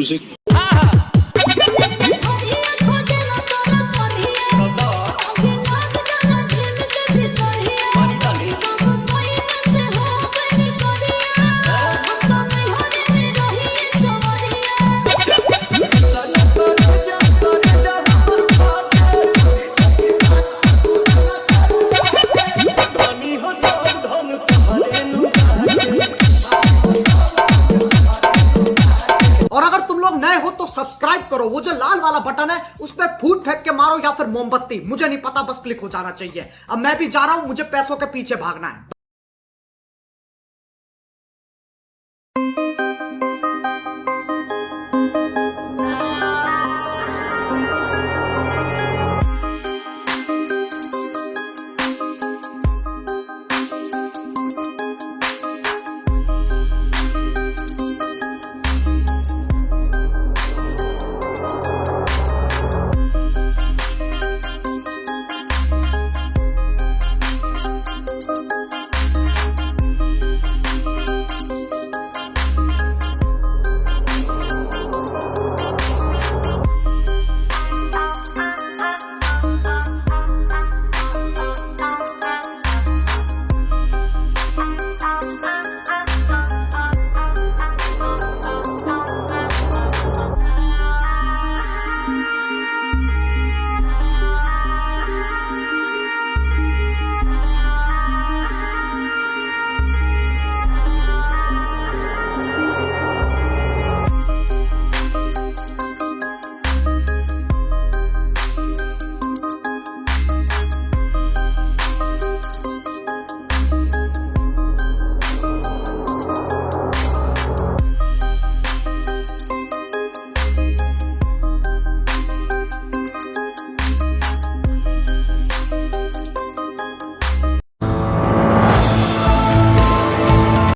music. और अगर तुम लोग नए हो तो सब्सक्राइब करो, वो जो लाल वाला बटन है उस पर फूट फेंक के मारो या फिर मोमबत्ती, मुझे नहीं पता, बस क्लिक हो जाना चाहिए। अब मैं भी जा रहा हूं, मुझे पैसों के पीछे भागना है।